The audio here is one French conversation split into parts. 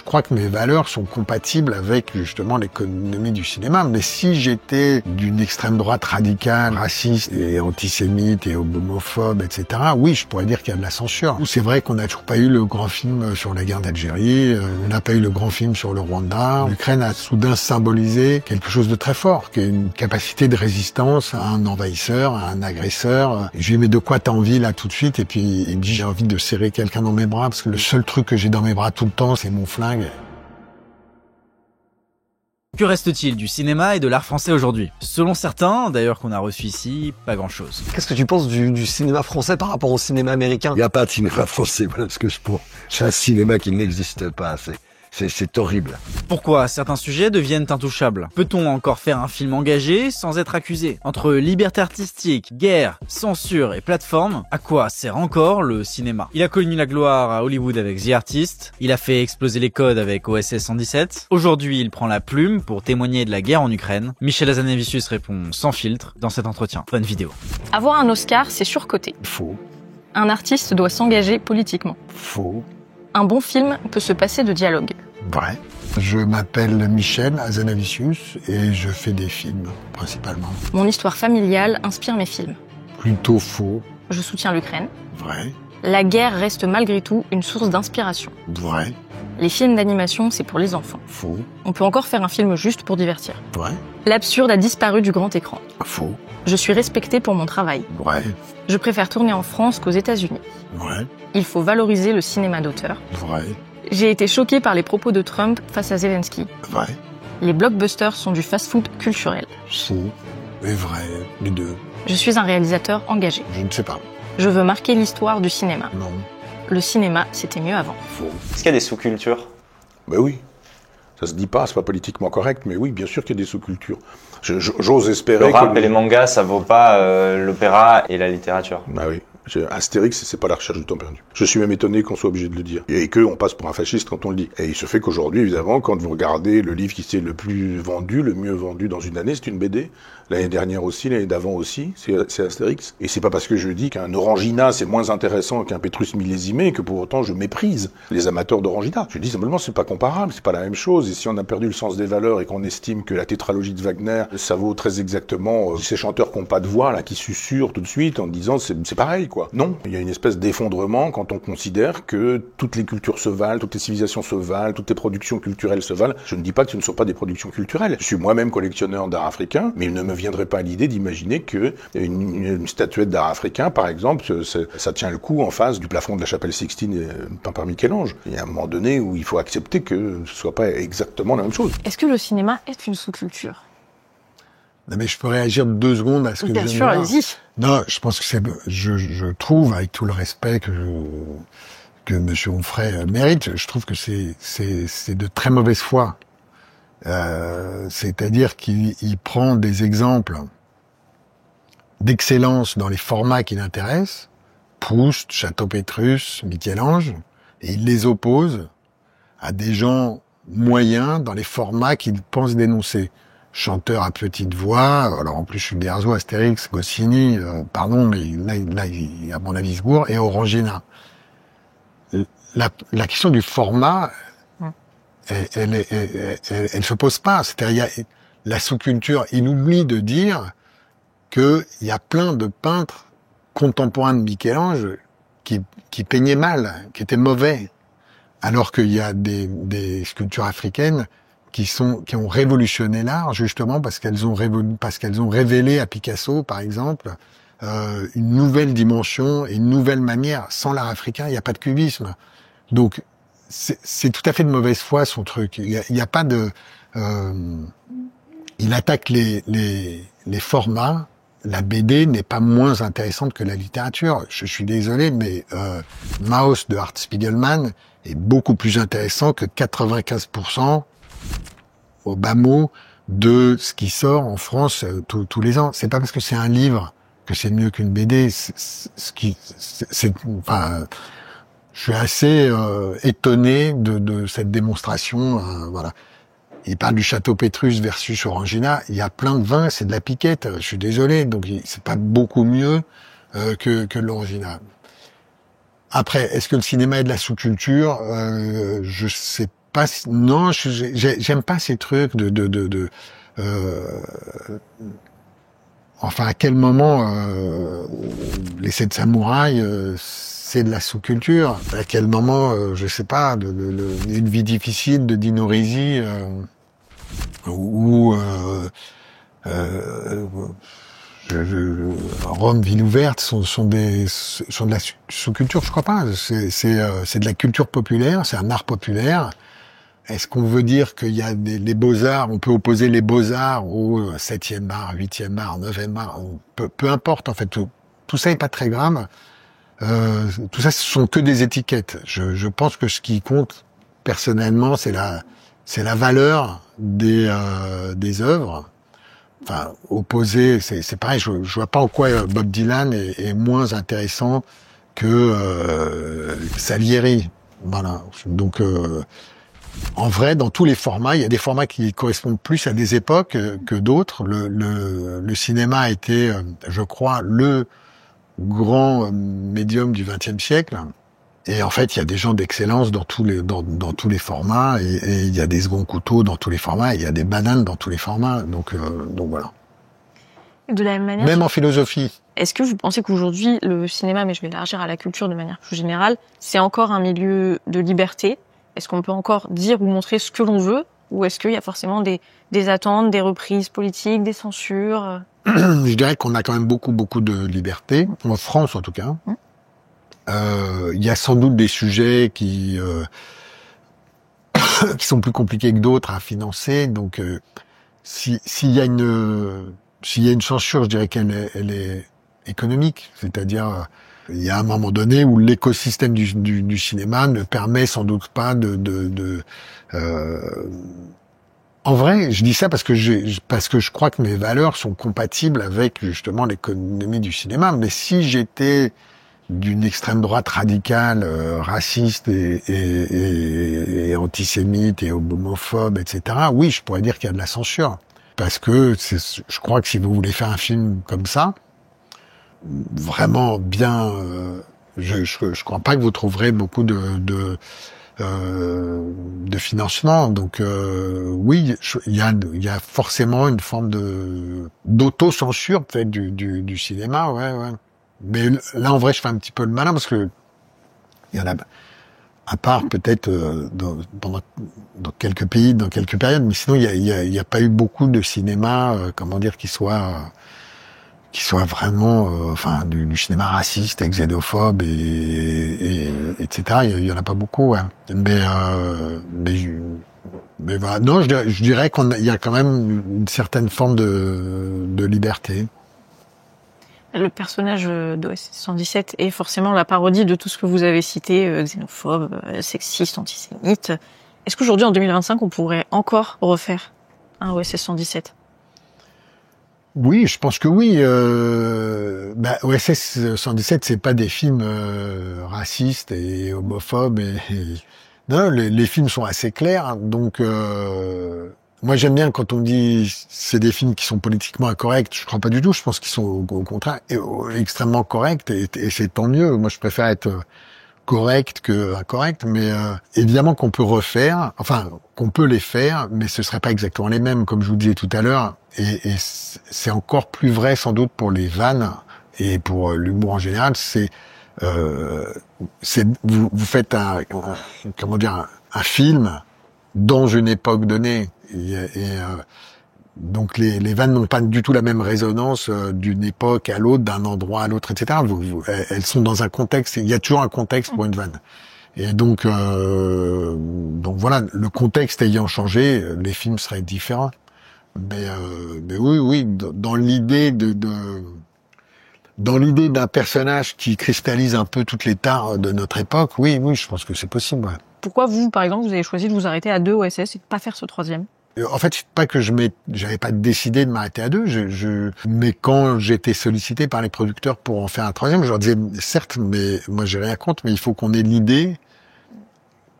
Je crois que mes valeurs sont compatibles avec justement l'économie du cinéma. Mais si j'étais d'une extrême droite radicale, raciste et antisémite et homophobe, etc., oui, je pourrais dire qu'il y a de la censure. C'est vrai qu'on n'a toujours pas eu le grand film sur la guerre d'Algérie, on n'a pas eu le grand film sur le Rwanda. L'Ukraine a soudain symbolisé quelque chose de très fort, qui est une capacité de résistance à un envahisseur, à un agresseur. Et je lui dis, mais de quoi t'as envie là tout de suite? Et puis il me dit, j'ai envie de serrer quelqu'un dans mes bras, parce que le seul truc que j'ai dans mes bras tout le temps, c'est mon flingue. Que reste-t-il du cinéma et de l'art français aujourd'hui? Selon certains, d'ailleurs qu'on a reçu ici, pas grand-chose. Qu'est-ce que tu penses du cinéma français par rapport au cinéma américain? Il n'y a pas de cinéma français, voilà ce que je pense. C'est un cinéma qui n'existe pas, c'est horrible. Pourquoi certains sujets deviennent intouchables? Peut-on encore faire un film engagé sans être accusé? Entre liberté artistique, guerre, censure et plateforme, à quoi sert encore le cinéma? Il a connu la gloire à Hollywood avec The Artist, il a fait exploser les codes avec OSS 117. Aujourd'hui, il prend la plume pour témoigner de la guerre en Ukraine. Michel Hazanavicius répond sans filtre dans cet entretien. Bonne vidéo. Avoir un Oscar, c'est surcoté. Faux. Un artiste doit s'engager politiquement. Faux. Un bon film peut se passer de dialogue. Vrai. Je m'appelle Michel Hazanavicius et je fais des films, principalement. Mon histoire familiale inspire mes films. Plutôt faux. Je soutiens l'Ukraine. Vrai. La guerre reste malgré tout une source d'inspiration. Vrai. Les films d'animation, c'est pour les enfants. Faux. On peut encore faire un film juste pour divertir. Vrai. L'absurde a disparu du grand écran. Faux. Je suis respecté pour mon travail. Vrai. Je préfère tourner en France qu'aux États-Unis. Vrai. Il faut valoriser le cinéma d'auteur. Vrai. J'ai été choquée par les propos de Trump face à Zelensky. Vrai. Les blockbusters sont du fast-food culturel. Faux. Et vrai. Les deux. Je suis un réalisateur engagé. Je ne sais pas. Je veux marquer l'histoire du cinéma. Non. Le cinéma, c'était mieux avant. Faux. Est-ce qu'il y a des sous-cultures? Ben oui. Ça se dit pas, c'est pas politiquement correct, mais oui, bien sûr qu'il y a des sous-cultures. J'ose espérer Le rap et les mangas, ça vaut pas l'opéra et la littérature. Ah oui. Astérix, c'est pas la recherche du temps perdu. Je suis même étonné qu'on soit obligé de le dire. Et qu'on passe pour un fasciste quand on le dit. Et il se fait qu'aujourd'hui, évidemment, quand vous regardez le livre qui s'est le plus vendu, le mieux vendu dans une année, c'est une BD. L'année dernière aussi, l'année d'avant aussi, c'est Astérix. Et c'est pas parce que je dis qu'un Orangina, c'est moins intéressant qu'un Pétrus millésimé que pour autant je méprise les amateurs d'Orangina. Je dis simplement, c'est pas comparable, c'est pas la même chose. Et si on a perdu le sens des valeurs et qu'on estime que la tétralogie de Wagner, ça vaut très exactement ces chanteurs qui n'ont pas de voix, là, qui susurrent tout de suite en disant c'est pareil, quoi. Non, il y a une espèce d'effondrement quand on considère que toutes les cultures se valent, toutes les civilisations se valent, toutes les productions culturelles se valent. Je ne dis pas que ce ne sont pas des productions culturelles. Je suis moi-même collectionneur d'art africain, mais il ne me viendrait pas à l'idée d'imaginer que une statuette d'art africain, par exemple, ça tient le coup en face du plafond de la chapelle Sixtine peint par Michel-Ange. Il y a un moment donné où il faut accepter que ce soit pas exactement la même chose. Est-ce que le cinéma est une sous-culture? Non, mais je peux réagir 2 secondes à ce que Bien je viens sûr, de dire. allez-y. Non, je pense que je trouve, avec tout le respect que Monsieur Onfray mérite, je trouve que c'est de très mauvaise foi. C'est-à-dire qu'il prend des exemples d'excellence dans les formats qui l'intéressent, Proust, Château-Pétrus, Michel-Ange, et il les oppose à des gens moyens dans les formats qu'il pense dénoncer. Chanteur à petite voix, alors en plus je suis Berzo, Astérix, Goscinny, pardon, mais là il, à mon avis, se gourre, et Orangina. La question du format, elle se pose pas. C'est-à-dire, la sous-culture, il oublie de dire qu'il y a plein de peintres contemporains de Michel-Ange qui peignaient mal, qui étaient mauvais. Alors qu'il y a des sculptures africaines qui ont révolutionné l'art, justement, parce qu'elles ont révélé à Picasso, par exemple, une nouvelle dimension et une nouvelle manière. Sans l'art africain, il n'y a pas de cubisme. Donc, c'est tout à fait de mauvaise foi, son truc. Il y a pas de... il attaque les formats. La BD n'est pas moins intéressante que la littérature. Je suis désolé, mais Maus de Art Spiegelman est beaucoup plus intéressant que 95%, au bas mot, de ce qui sort en France tous les ans. C'est pas parce que c'est un livre que c'est mieux qu'une BD. Enfin, je suis assez étonné de cette démonstration. Voilà. Il parle du Château Pétrus versus Orangina. Il y a plein de vins, c'est de la piquette. Je suis désolé, donc c'est pas beaucoup mieux que l'Orangina. Après, est-ce que le cinéma est de la sous-culture? Je sais pas, non, j'aime pas ces trucs enfin, à quel moment les 7 samouraïs, c'est de la sous-culture? À quel moment, je sais pas, une vie difficile de Dino Risi, ou Rome, ville ouverte sont de la sous-culture, je crois pas. C'est de la culture populaire, c'est un art populaire. Est-ce qu'on veut dire qu'il y a les beaux-arts, on peut opposer les beaux-arts au 7e art, 8e art, 9e art, peu importe, en fait, tout ça est pas très grave. Tout ça, ce sont que des étiquettes. Je pense que ce qui compte, personnellement, c'est la valeur des œuvres. Enfin, opposer, c'est pareil, je vois pas en quoi Bob Dylan est moins intéressant que Salieri. Voilà. Donc, en vrai, dans tous les formats, il y a des formats qui correspondent plus à des époques que d'autres. Le cinéma a été, je crois, le grand médium du XXe siècle. Et en fait, il y a des gens d'excellence dans tous les formats, et il y a des seconds couteaux dans tous les formats, et il y a des bananes dans tous les formats. Donc voilà. De la même manière. Même en philosophie. Est-ce que vous pensez qu'aujourd'hui, le cinéma, mais je vais élargir à la culture de manière plus générale, c'est encore un milieu de liberté? Est-ce qu'on peut encore dire ou montrer ce que l'on veut? Ou est-ce qu'il y a forcément des attentes, des reprises politiques, des censures? Je dirais qu'on a quand même beaucoup de liberté, en France en tout cas. Il y a sans doute des sujets qui sont plus compliqués que d'autres à financer. Donc, s'il y a une censure, je dirais qu'elle est économique. C'est-à-dire, il y a un moment donné où l'écosystème du cinéma ne permet sans doute pas En vrai, je dis ça parce que je crois que mes valeurs sont compatibles avec justement l'économie du cinéma. Mais si j'étais d'une extrême droite radicale, raciste et antisémite et homophobe, etc., oui, je pourrais dire qu'il y a de la censure. Parce que je crois que si vous voulez faire un film comme ça, vraiment bien, je crois pas que vous trouverez beaucoup de financement. Donc oui, il y a forcément une forme d'autocensure peut-être du cinéma, ouais. Mais là, en vrai, je fais un petit peu le malin parce que il y en a, à part peut-être dans quelques pays, dans quelques périodes, mais sinon il y a pas eu beaucoup de cinéma, qui soit vraiment, enfin, du cinéma raciste, xénophobe et etc. Il y en a pas beaucoup, ouais. Mais voilà. Non, je dirais qu'il y a quand même une certaine forme de liberté. Le personnage d'OSS 117 est forcément la parodie de tout ce que vous avez cité, xénophobe, sexiste, antisémite. Est-ce qu'aujourd'hui, en 2025, on pourrait encore refaire un OSS 117? Oui, je pense que oui. OSS 117, c'est pas des films racistes et homophobes. Non, les films sont assez clairs. Donc, moi, j'aime bien quand on dit c'est des films qui sont politiquement incorrects. Je crois pas du tout. Je pense qu'ils sont au contraire extrêmement corrects et c'est tant mieux. Moi, je préfère être correct que incorrect, mais évidemment qu'on peut qu'on peut les faire, mais ce serait pas exactement les mêmes, comme je vous disais tout à l'heure. Et c'est encore plus vrai sans doute pour les vannes et pour l'humour en général. Vous faites un film dans une époque donnée. Donc les vannes n'ont pas du tout la même résonance d'une époque à l'autre, d'un endroit à l'autre, etc. Elles sont dans un contexte. Il y a toujours un contexte pour une vanne. Et donc voilà, le contexte ayant changé, les films seraient différents. Mais oui, dans l'idée d'un personnage qui cristallise un peu toutes les tares de notre époque, oui, je pense que c'est possible. Ouais. Pourquoi vous, par exemple, vous avez choisi de vous arrêter à 2 OSS et de pas faire ce 3e? En fait, c'est pas que j'avais pas décidé de m'arrêter à 2. Mais quand j'étais sollicité par les producteurs pour en faire un 3e, je leur disais certes, mais moi j'ai rien contre, mais il faut qu'on ait l'idée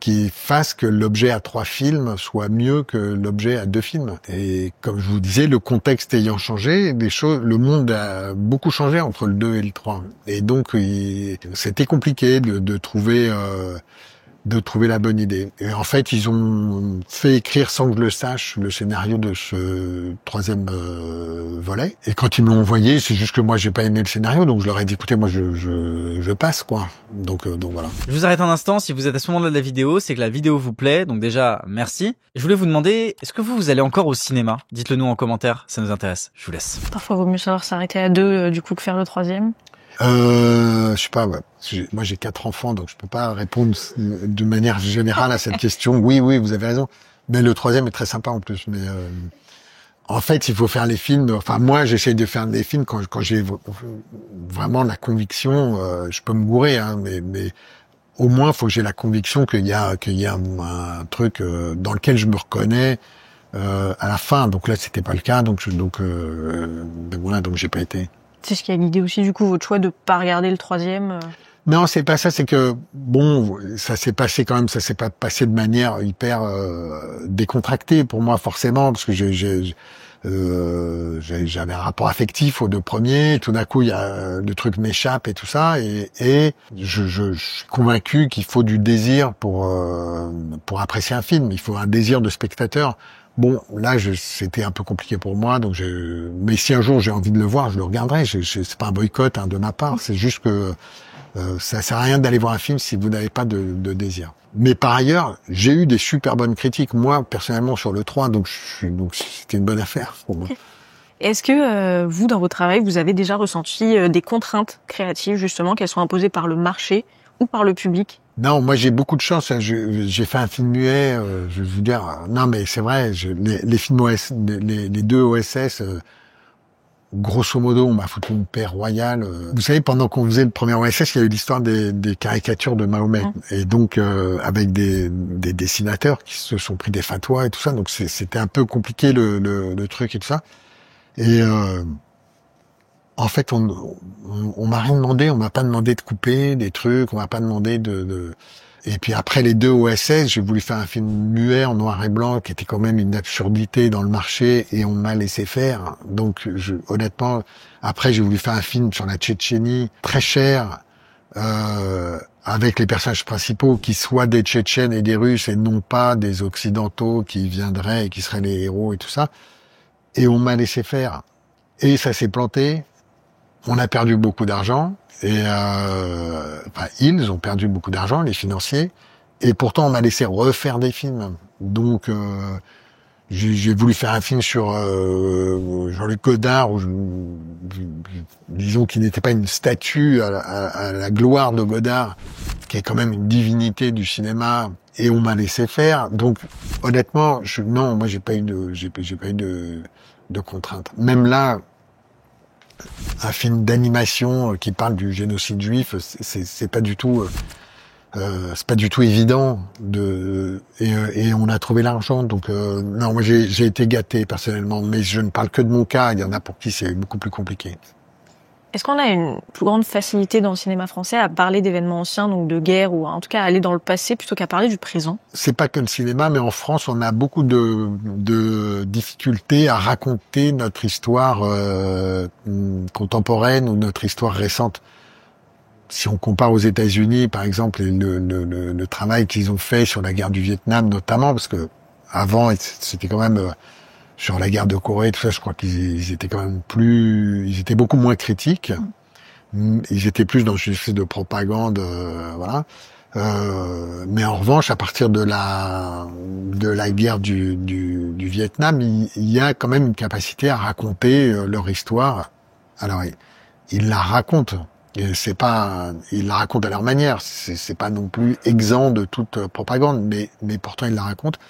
qui fasse que l'objet à 3 films soit mieux que l'objet à 2 films. Et comme je vous disais, le contexte ayant changé, le monde a beaucoup changé entre le 2 et le 3. Et donc, c'était compliqué de trouver de trouver la bonne idée. Et en fait, ils ont fait écrire, sans que je le sache, le scénario de ce troisième volet. Et quand ils me l'ont envoyé, c'est juste que moi, j'ai pas aimé le scénario, donc je leur ai dit, écoutez, moi, je passe, quoi. Donc voilà. Je vous arrête un instant, si vous êtes à ce moment-là de la vidéo, c'est que la vidéo vous plaît, donc déjà, merci. Je voulais vous demander, est-ce que vous allez encore au cinéma? Dites-le nous en commentaire, ça nous intéresse. Je vous laisse. Parfois, vaut mieux savoir s'arrêter à 2, du coup, que faire le 3e. Je sais pas, ouais. Moi j'ai 4 enfants, donc je peux pas répondre de manière générale à cette question. Oui, vous avez raison. Mais le 3e est très sympa en plus. Mais en fait, il faut faire les films. Enfin, moi, j'essaye de faire des films quand j'ai vraiment la conviction. Je peux me gourer, hein, mais au moins, il faut que j'ai la conviction qu'il y a un truc dans lequel je me reconnais à la fin. Donc là, c'était pas le cas. Donc voilà, donc j'ai pas été. C'est ce qui a guidé aussi, du coup, votre choix de pas regarder le 3e. Non, c'est pas ça, c'est que, bon, ça s'est passé quand même, ça s'est pas passé de manière hyper décontractée pour moi, forcément, parce que j'avais un rapport affectif aux 2 premiers, tout d'un coup, le truc m'échappe et tout ça, et je suis convaincu qu'il faut du désir pour apprécier un film, il faut un désir de spectateur. Bon, là, c'était un peu compliqué pour moi, donc mais si un jour j'ai envie de le voir, je le regarderai. C'est pas un boycott de ma part, c'est juste que ça sert à rien d'aller voir un film si vous n'avez pas de désir. Mais par ailleurs, j'ai eu des super bonnes critiques, moi personnellement sur le 3, donc c'était une bonne affaire pour moi. Est-ce que vous, dans votre travail, vous avez déjà ressenti des contraintes créatives, justement, qu'elles soient imposées par le marché ou par le public? Non, moi j'ai beaucoup de chance. Hein. J'ai fait un film muet. Je vais vous dire, non mais c'est vrai. Les films les 2 OSS, grosso modo, on m'a foutu une paix royale. Vous savez, pendant qu'on faisait le premier OSS, il y a eu l'histoire des caricatures de Mahomet, et donc avec des dessinateurs qui se sont pris des fatwas et tout ça. Donc c'était un peu compliqué le truc et tout ça. Et en fait, on m'a rien demandé, on m'a pas demandé de couper des trucs, on m'a pas demandé Et puis après les 2 OSS, j'ai voulu faire un film muet en noir et blanc qui était quand même une absurdité dans le marché, et on m'a laissé faire. Donc honnêtement, après j'ai voulu faire un film sur la Tchétchénie très cher, avec les personnages principaux qui soient des Tchétchènes et des Russes et non pas des Occidentaux qui viendraient et qui seraient les héros et tout ça. Et on m'a laissé faire. Et ça s'est planté. On a perdu beaucoup d'argent, et ils ont perdu beaucoup d'argent, les financiers, et pourtant on m'a laissé refaire des films. Donc j'ai voulu faire un film sur Jean-Luc Godard, disons qu'il n'était pas une statue à la gloire de Godard, qui est quand même une divinité du cinéma, et on m'a laissé faire. Donc honnêtement, non, moi j'ai pas eu de contraintes. Même là, un film d'animation qui parle du génocide juif, c'est pas du tout évident et on a trouvé l'argent. Donc non, moi j'ai été gâté personnellement, mais je ne parle que de mon cas. Il y en a pour qui c'est beaucoup plus compliqué. Est-ce qu'on a une plus grande facilité dans le cinéma français à parler d'événements anciens, donc de guerre, ou en tout cas à aller dans le passé plutôt qu'à parler du présent? C'est pas que le cinéma, mais en France, on a beaucoup de difficultés à raconter notre histoire contemporaine ou notre histoire récente. Si on compare aux États-Unis, par exemple, le travail qu'ils ont fait sur la guerre du Vietnam, notamment, parce que avant, c'était quand même sur la guerre de Corée, tout ça, je crois qu'ils étaient quand même ils étaient beaucoup moins critiques. Ils étaient plus dans une espèce de propagande, voilà. Mais en revanche, à partir de la guerre du Vietnam, il y a quand même une capacité à raconter leur histoire. Alors, ils la racontent. Et ils la racontent à leur manière. C'est pas non plus exempt de toute propagande, mais pourtant ils la racontent.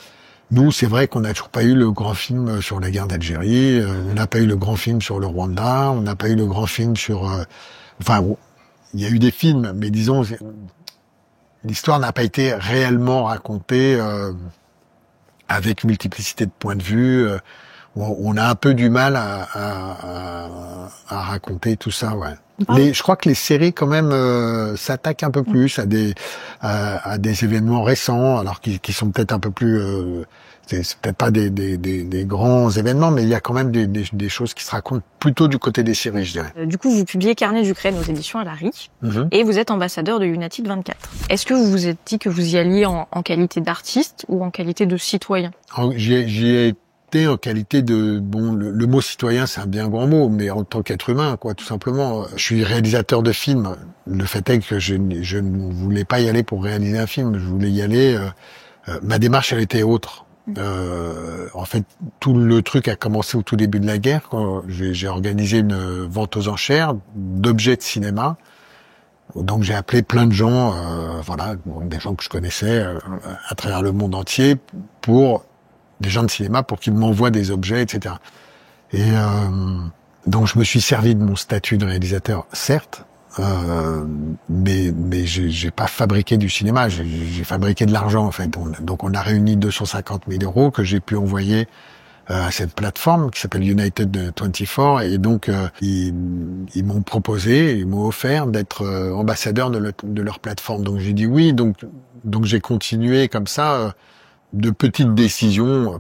Nous, c'est vrai qu'on n'a toujours pas eu le grand film sur la guerre d'Algérie, on n'a pas eu le grand film sur le Rwanda, on n'a pas eu le grand film sur... Enfin, il y a eu des films, mais disons, l'histoire n'a pas été réellement racontée avec multiplicité de points de vue. on a un peu du mal à raconter tout ça, ouais. Je crois que les séries quand même s'attaquent un peu plus à des événements récents, alors qui sont peut-être un peu plus c'est peut-être pas des grands événements, mais il y a quand même des choses qui se racontent plutôt du côté des séries, je dirais. Du coup, vous publiez Carnet d'Ukraine aux éditions Alary, et vous êtes ambassadeur de United 24. Est-ce que vous vous êtes dit que vous y alliez en qualité d'artiste ou en qualité de citoyen? J'y ai été en qualité de... Bon, le mot citoyen, c'est un bien grand mot, mais en tant qu'être humain, quoi, tout simplement. Je suis réalisateur de films. Le fait est que je ne voulais pas y aller pour réaliser un film. Je voulais y aller... ma démarche, elle était autre. En fait, tout le truc a commencé au tout début de la guerre, quand j'ai organisé une vente aux enchères d'objets de cinéma. Donc j'ai appelé plein de gens, voilà, des gens que je connaissais à travers le monde entier, pour des gens de cinéma, pour qu'ils m'envoient des objets, etc. Et donc je me suis servi de mon statut de réalisateur, certes, mais j'ai pas fabriqué du cinéma, j'ai fabriqué de l'argent en fait. Donc on a réuni 250 000 € que j'ai pu envoyer à cette plateforme qui s'appelle United 24, et donc ils m'ont proposé, ils m'ont offert d'être ambassadeur de leur plateforme. Donc j'ai dit oui, donc j'ai continué comme ça, de petites décisions.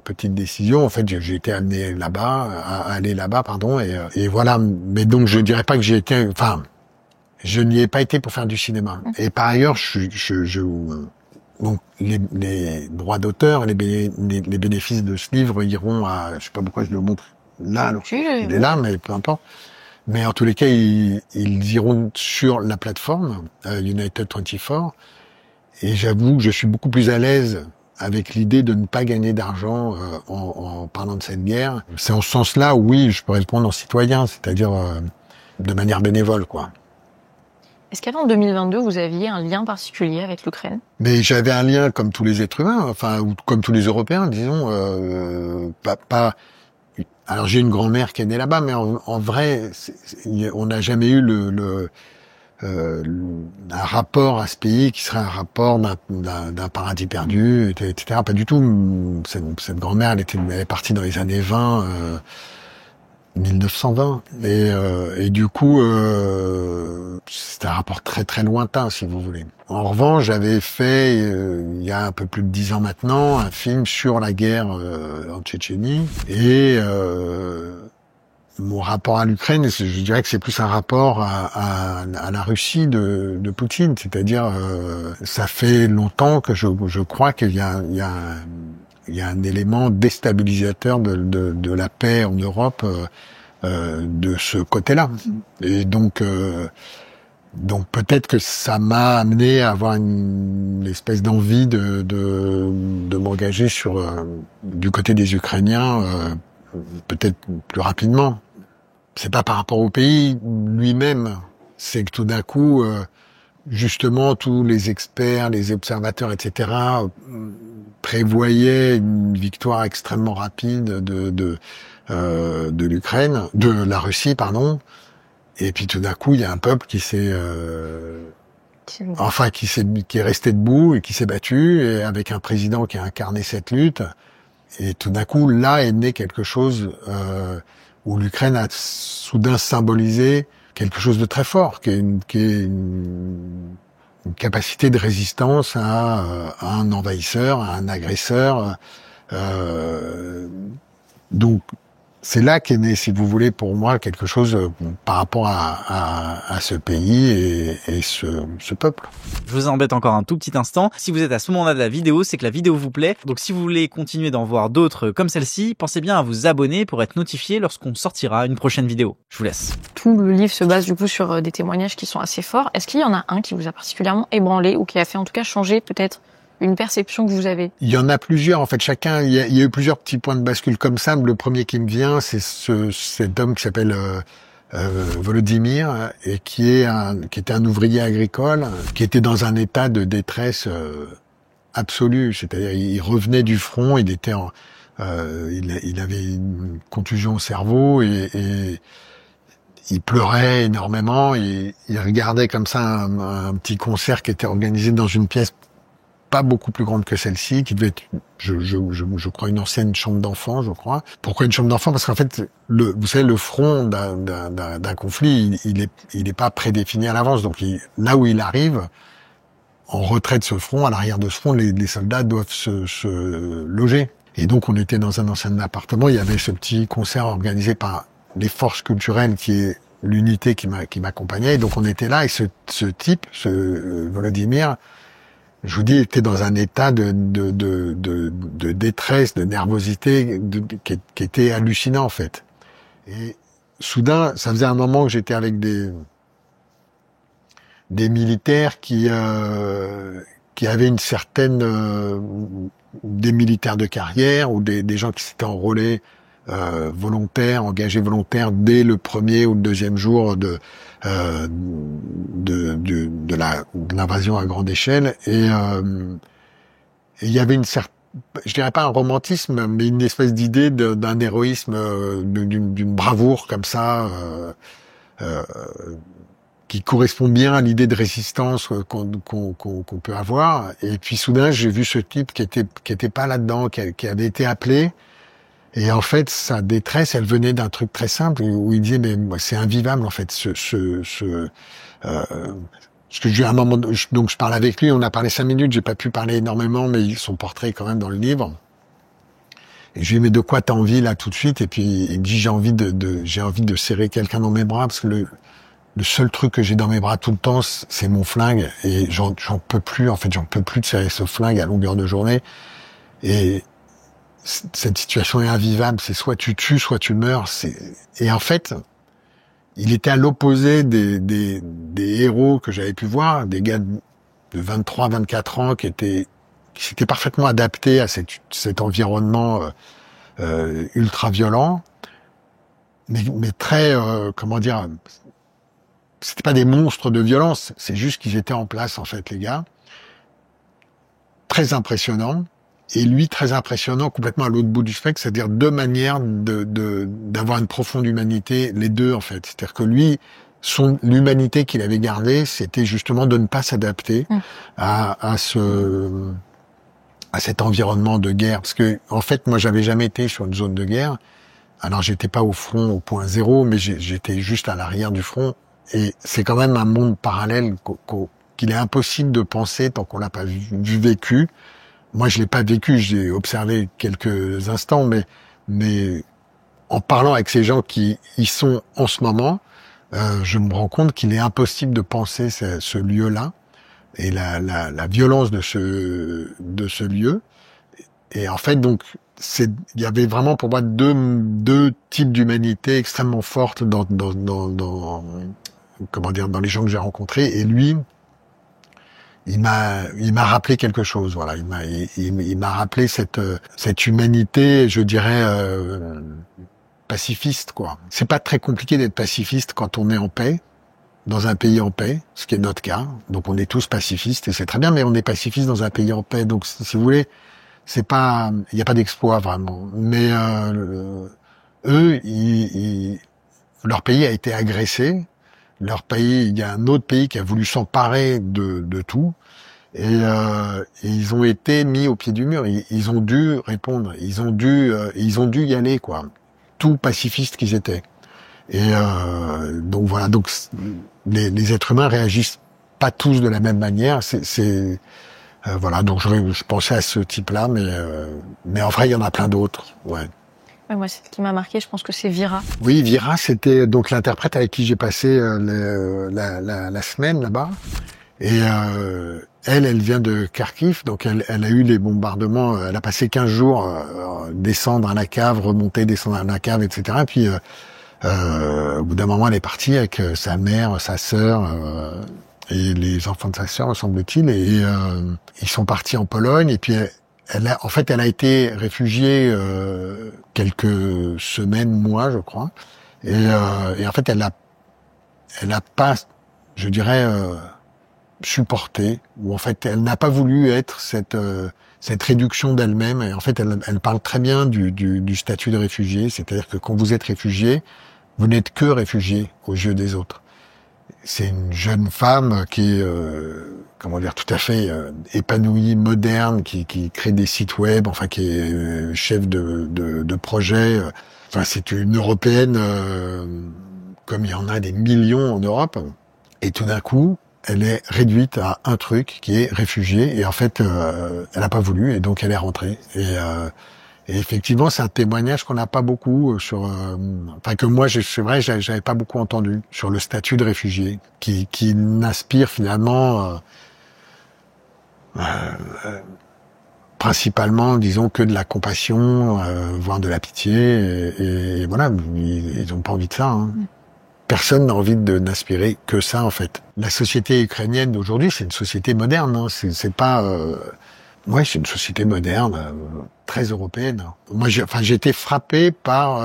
En fait, j'ai été amené là-bas, à aller là-bas, pardon, et voilà. Mais donc je dirais pas que j'ai été, enfin, je n'y ai pas été pour faire du cinéma. Et par ailleurs, donc les droits d'auteur, les bénéfices de ce livre iront à, je sais pas pourquoi je le montre là, alors il est là, mais peu importe. Mais en tous les cas, ils iront sur la plateforme United 24. Et j'avoue que je suis beaucoup plus à l'aise avec l'idée de ne pas gagner d'argent en parlant de cette guerre. C'est en ce sens-là, oui, je peux répondre en citoyen, c'est-à-dire de manière bénévole, quoi. Est-ce qu'avant 2022, vous aviez un lien particulier avec l'Ukraine? Mais j'avais un lien comme tous les êtres humains, enfin, ou comme tous les Européens, disons, pas. Alors j'ai une grand-mère qui est née là-bas, mais en vrai, on n'a jamais eu un rapport à ce pays qui serait un rapport d'un paradis perdu, etc. Pas du tout. Cette grand-mère, elle est partie dans les années 20. 1920, et du coup c'était un rapport très très lointain, si vous voulez. En revanche, j'avais fait il y a un peu plus de 10 ans maintenant un film sur la guerre en Tchétchénie, et mon rapport à l'Ukraine, je dirais que c'est plus un rapport à la Russie de Poutine, c'est-à-dire ça fait longtemps que je crois qu'il y a un élément déstabilisateur de la paix en Europe de ce côté-là. Et donc peut-être que ça m'a amené à avoir une espèce d'envie de m'engager du côté des Ukrainiens, peut-être plus rapidement. C'est pas par rapport au pays lui-même, c'est que tout d'un coup, justement, tous les experts, les observateurs, etc., prévoyaient une victoire extrêmement rapide de l'Ukraine, de la Russie, pardon. Et puis tout d'un coup, il y a un peuple qui est resté debout et qui s'est battu, et avec un président qui a incarné cette lutte. Et tout d'un coup, là est né quelque chose où l'Ukraine a soudain symbolisé quelque chose de très fort, qui est une capacité de résistance à un envahisseur, à un agresseur. Donc c'est là qu'est né, si vous voulez, pour moi, quelque chose par rapport à ce pays et ce peuple. Je vous embête encore un tout petit instant. Si vous êtes à ce moment-là de la vidéo, c'est que la vidéo vous plaît. Donc si vous voulez continuer d'en voir d'autres comme celle-ci, pensez bien à vous abonner pour être notifié lorsqu'on sortira une prochaine vidéo. Je vous laisse. Tout le livre se base du coup sur des témoignages qui sont assez forts. Est-ce qu'il y en a un qui vous a particulièrement ébranlé ou qui a fait en tout cas changer peut-être une perception que vous avez? Il y en a plusieurs, en fait. Il y a eu plusieurs petits points de bascule comme ça. Le premier qui me vient, c'est cet homme qui s'appelle Volodymyr, et qui était un ouvrier agricole, qui était dans un état de détresse absolue. C'est-à-dire, il revenait du front, il avait une contusion au cerveau, et il pleurait énormément. Il regardait comme ça un petit concert qui était organisé dans une pièce pas beaucoup plus grande que celle-ci, qui devait être, je crois, une ancienne chambre d'enfant, je crois. Pourquoi une chambre d'enfant? Parce qu'en fait, vous savez, le front d'un conflit, il est pas prédéfini à l'avance. Donc, là où il arrive, en retrait de ce front, à l'arrière de ce front, les soldats doivent se loger. Et donc, on était dans un ancien appartement. Il y avait ce petit concert organisé par les forces culturelles, qui est l'unité qui m'accompagnait. Et donc, on était là, et ce type, Volodymyr, je vous dis, était dans un état de détresse, de nervosité, qui était hallucinant, en fait. Et soudain, ça faisait un moment que j'étais avec des militaires qui avaient une certaine, des militaires de carrière, ou des gens qui s'étaient enrôlés volontaires, engagés volontaires dès le premier ou le deuxième jour de l'invasion à grande échelle, et il y avait une certaine, je dirais pas un romantisme, mais une espèce d'idée d'un héroïsme, d'une bravoure comme ça, qui correspond bien à l'idée de résistance qu'on peut avoir. Et puis soudain, j'ai vu ce type qui était pas là-dedans, qui avait été appelé. Et en fait, sa détresse, elle venait d'un truc très simple où il disait, mais c'est invivable, en fait, parce que à un moment, donc je parle avec lui, on a parlé 5 minutes, j'ai pas pu parler énormément, mais son portrait est quand même dans le livre. Et je lui ai dit, mais de quoi t'as envie, là, tout de suite? Et puis, il me dit, j'ai envie de serrer quelqu'un dans mes bras, parce que le seul truc que j'ai dans mes bras tout le temps, c'est mon flingue. Et j'en peux plus, en fait, j'en peux plus de serrer ce flingue à longueur de journée. Et cette situation est invivable, c'est soit tu tues, soit tu meurs. Et en fait, il était à l'opposé des héros que j'avais pu voir, des gars de 23, 24 ans qui s'étaient parfaitement adaptés à cet environnement ultra violent, mais très, comment dire, c'était pas des monstres de violence, c'est juste qu'ils étaient en place, en fait, les gars. Très impressionnant. Et lui, très impressionnant, complètement à l'autre bout du spectre, c'est-à-dire deux manières d'avoir une profonde humanité, les deux, en fait. C'est-à-dire que lui, l'humanité qu'il avait gardée, c'était justement de ne pas s'adapter à cet environnement de guerre. Parce que, en fait, moi, j'avais jamais été sur une zone de guerre. Alors, j'étais pas au front, au point zéro, mais j'étais juste à l'arrière du front. Et c'est quand même un monde parallèle qu'il est impossible de penser tant qu'on l'a pas vécu. Moi, je l'ai pas vécu, j'ai observé quelques instants, mais en parlant avec ces gens qui y sont en ce moment, je me rends compte qu'il est impossible de penser ce lieu-là et la violence de ce lieu. Et en fait, donc, il y avait vraiment pour moi deux types d'humanité extrêmement fortes dans comment dire, dans les gens que j'ai rencontrés. Et lui, il m'a rappelé quelque chose, voilà. Il m'a rappelé cette humanité, je dirais, pacifiste, quoi. C'est pas très compliqué d'être pacifiste quand on est en paix, dans un pays en paix, ce qui est notre cas. Donc on est tous pacifistes et c'est très bien, mais on est pacifiste dans un pays en paix. Donc si vous voulez, il y a pas d'exploit vraiment. Mais eux, leur pays a été agressé. Leur pays, il y a un autre pays qui a voulu s'emparer de tout, et ils ont été mis au pied du mur. Ils ont dû répondre, ils ont dû y aller, quoi. Tout pacifistes qu'ils étaient. Et donc voilà, donc les êtres humains réagissent pas tous de la même manière. Voilà, donc je pensais à ce type-là, mais en vrai, il y en a plein d'autres. Ouais. Ouais, moi, ce qui m'a marqué, je pense que c'est Vira. Oui, Vira, c'était donc l'interprète avec qui j'ai passé la semaine là-bas. Et elle vient de Kharkiv, donc elle a eu les bombardements. Elle a passé 15 jours descendre à la cave, remonter, descendre à la cave, etc. Et puis au bout d'un moment, elle est partie avec sa mère, sa sœur et les enfants de sa sœur, me semble-t-il. Et ils sont partis en Pologne. Et puis elle a été réfugiée quelques semaines, mois, je crois. Et en fait, elle a pas, je dirais, supporté, ou en fait, elle n'a pas voulu être cette réduction d'elle-même. Et en fait, elle parle très bien du statut de réfugié, c'est-à-dire que quand vous êtes réfugié, vous n'êtes que réfugié aux yeux des autres. c'est une jeune femme qui est, comment dire, tout à fait épanouie, moderne, qui crée des sites web, enfin qui est chef de projet. Enfin, c'est une Européenne comme il y en a des millions en Europe. Et tout d'un coup, elle est réduite à un truc qui est réfugiée. Et en fait, elle n'a pas voulu et donc elle est rentrée. Et effectivement, c'est un témoignage qu'on n'a pas beaucoup sur, enfin que moi, c'est vrai, j'avais pas beaucoup entendu sur le statut de réfugié, qui n'inspire finalement principalement, disons, que de la compassion, voire de la pitié. Et voilà, ils ont pas envie de ça. Hein. Personne n'a envie de n'aspirer que ça, en fait. La société ukrainienne d'aujourd'hui, c'est une société moderne. Hein. C'est pas ouais, c'est une société moderne, très européenne. Moi, j'ai été frappé par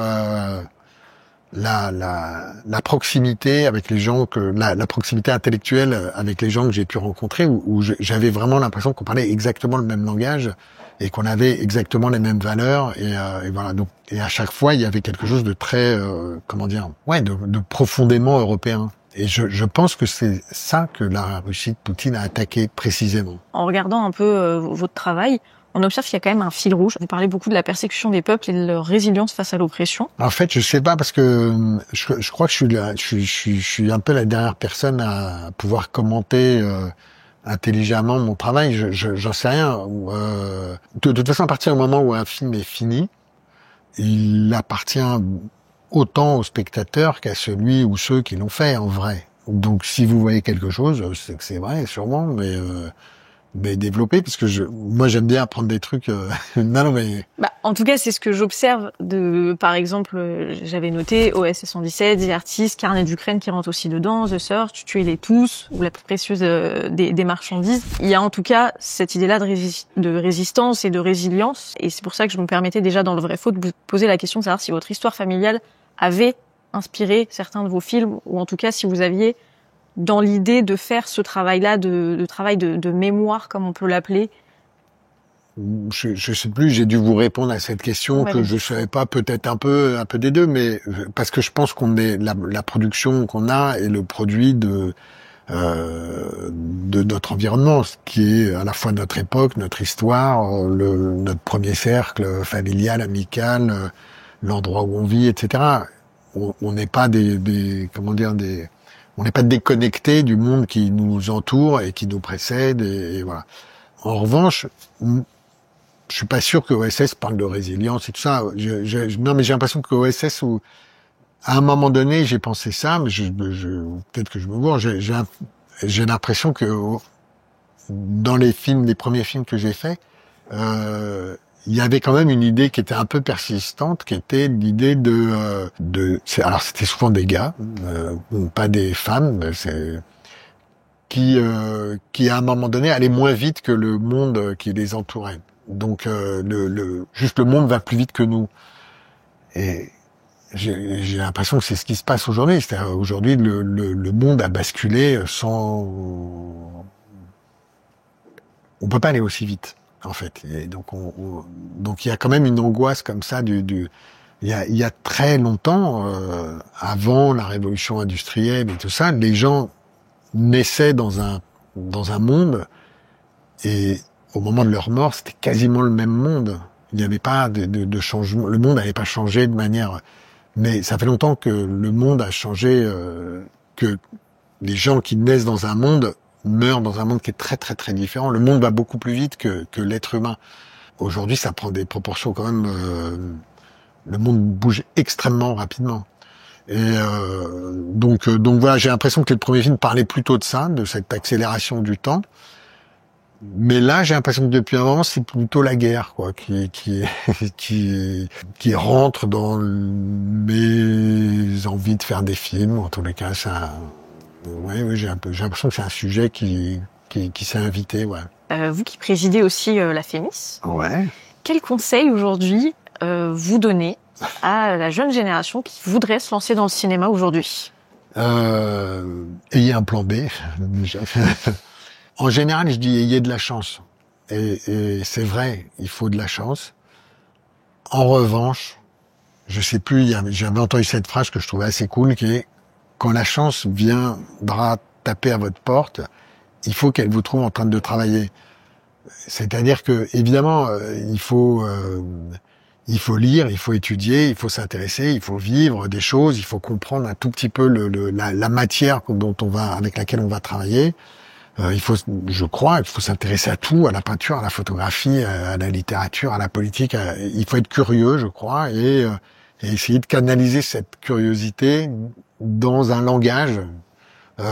la proximité avec les gens la proximité intellectuelle avec les gens que j'ai pu rencontrer, où j'avais vraiment l'impression qu'on parlait exactement le même langage et qu'on avait exactement les mêmes valeurs. Et voilà. Donc, et à chaque fois, il y avait quelque chose de très, comment dire, ouais, de profondément européen. Et je pense que c'est ça que la Russie de Poutine a attaqué précisément. En regardant un peu votre travail, on observe qu'il y a quand même un fil rouge. Vous parlez beaucoup de la persécution des peuples et de leur résilience face à l'oppression. En fait, je sais pas, parce que je crois que je suis un peu la dernière personne à pouvoir commenter intelligemment mon travail. J'en sais rien. De toute façon, à partir du moment où un film est fini, il appartient autant au spectateur qu'à celui ou ceux qui l'ont fait en vrai. Donc si vous voyez quelque chose, c'est que c'est vrai, sûrement, mais développer, parce que moi j'aime bien apprendre des trucs. Non, mais en tout cas, c'est ce que j'observe par exemple, j'avais noté OSS 117, The Artist, Carnet d'Ukraine qui rentre aussi dedans, The Search, Tuer les tous, ou La plus précieuse des marchandises. Il y a en tout cas cette idée-là de résistance et de résilience, et c'est pour ça que je me permettais déjà dans le vrai faux de vous poser la question de savoir si votre histoire familiale avait inspiré certains de vos films, ou en tout cas si vous aviez dans l'idée de faire ce travail-là, de travail de mémoire, comme on peut l'appeler. Je sais plus, j'ai dû vous répondre à cette question que je savais pas, peut-être un peu des deux, mais parce que je pense qu'on est la production qu'on a est le produit de notre environnement, ce qui est à la fois notre époque, notre histoire, notre premier cercle familial, amical, l'endroit où on vit, etc. On n'est pas on n'est pas déconnecté du monde qui nous entoure et qui nous précède, et voilà. En revanche, je suis pas sûr que OSS parle de résilience et tout ça. Non, mais j'ai l'impression que OSS, à un moment donné, j'ai pensé ça, mais peut-être que je me vois. J'ai l'impression que dans les premiers films que j'ai faits, il y avait quand même une idée qui était un peu persistante, qui était l'idée alors c'était souvent des gars, pas des femmes, qui à un moment donné allaient moins vite que le monde qui les entourait. Donc juste le monde va plus vite que nous. Et j'ai l'impression que c'est ce qui se passe aujourd'hui. C'est-à-dire aujourd'hui le monde a basculé on peut pas aller aussi vite. En fait, et donc il y a quand même une angoisse comme ça il y a très longtemps, avant la révolution industrielle et tout ça, les gens naissaient dans un monde, et au moment de leur mort, c'était quasiment le même monde. Il n'y avait pas de changement. Le monde n'avait pas changé de manière, mais ça fait longtemps que le monde a changé, que les gens qui naissent dans un monde meurt dans un monde qui est très très très différent. Le monde va beaucoup plus vite que l'être humain. Aujourd'hui, ça prend des proportions quand même. Le monde bouge extrêmement rapidement. Et donc voilà, j'ai l'impression que le premier film parlait plutôt de ça, de cette accélération du temps. Mais là, j'ai l'impression que depuis un moment, c'est plutôt la guerre, quoi, qui rentre dans mes envies de faire des films. En tous les cas, ça. Oui, j'ai l'impression que c'est un sujet qui s'est invité, ouais. Vous qui présidez aussi la FEMIS, ouais. Quel conseil aujourd'hui vous donnez à la jeune génération qui voudrait se lancer dans le cinéma aujourd'hui? Ayez un plan B. En général, je dis ayez de la chance. Et c'est vrai, il faut de la chance. En revanche, je sais plus, j'avais entendu cette phrase que je trouvais assez cool, qui est quand la chance viendra taper à votre porte, il faut qu'elle vous trouve en train de travailler. C'est-à-dire que, évidemment, il faut lire, il faut étudier, il faut s'intéresser, il faut vivre des choses, il faut comprendre un tout petit peu la matière avec laquelle on va travailler. Il faut s'intéresser à tout, à la peinture, à la photographie, à la littérature, à la politique. Il faut être curieux, je crois, et essayer de canaliser cette curiosité dans un langage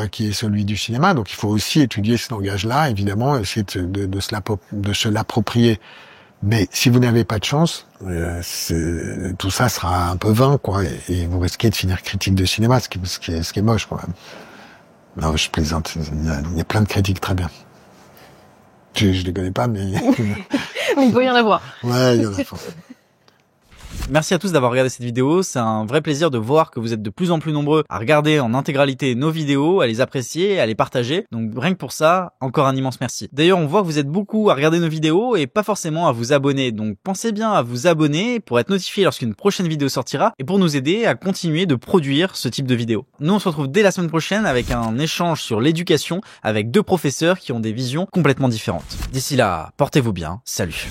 qui est celui du cinéma. Donc il faut aussi étudier ce langage-là, évidemment, essayer de se l'approprier. Mais si vous n'avez pas de chance, tout ça sera un peu vain, quoi, et vous risquez de finir critique de cinéma, ce qui est moche, quand même. Non, je plaisante. Il y a plein de critiques très bien. Je les connais pas, mais... Mais il peut y en avoir. Ouais, il y en a forcément. Merci à tous d'avoir regardé cette vidéo, c'est un vrai plaisir de voir que vous êtes de plus en plus nombreux à regarder en intégralité nos vidéos, à les apprécier, à les partager. Donc rien que pour ça, encore un immense merci. D'ailleurs, on voit que vous êtes beaucoup à regarder nos vidéos et pas forcément à vous abonner. Donc pensez bien à vous abonner pour être notifié lorsqu'une prochaine vidéo sortira et pour nous aider à continuer de produire ce type de vidéos. Nous, on se retrouve dès la semaine prochaine avec un échange sur l'éducation avec 2 professeurs qui ont des visions complètement différentes. D'ici là, portez-vous bien. Salut.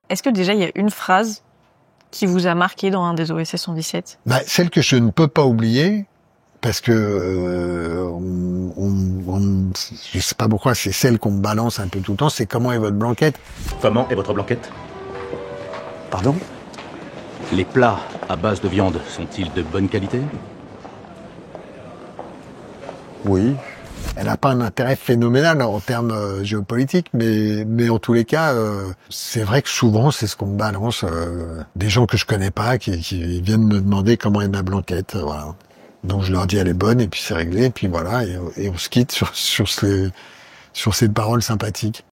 Est-ce que déjà il y a une phrase qui vous a marqué dans un des OSS 117? Celle que je ne peux pas oublier, parce que je sais pas pourquoi, c'est celle qu'on me balance un peu tout le temps, c'est comment est votre blanquette? Comment est votre blanquette? Pardon? Les plats à base de viande sont-ils de bonne qualité? Oui. Elle n'a pas un intérêt phénoménal en termes géopolitiques, mais en tous les cas, c'est vrai que souvent c'est ce qu'on me balance, des gens que je connais pas qui viennent me demander comment est ma blanquette, voilà. Donc je leur dis elle est bonne et puis c'est réglé, et puis voilà, et on se quitte sur ces paroles sympathiques.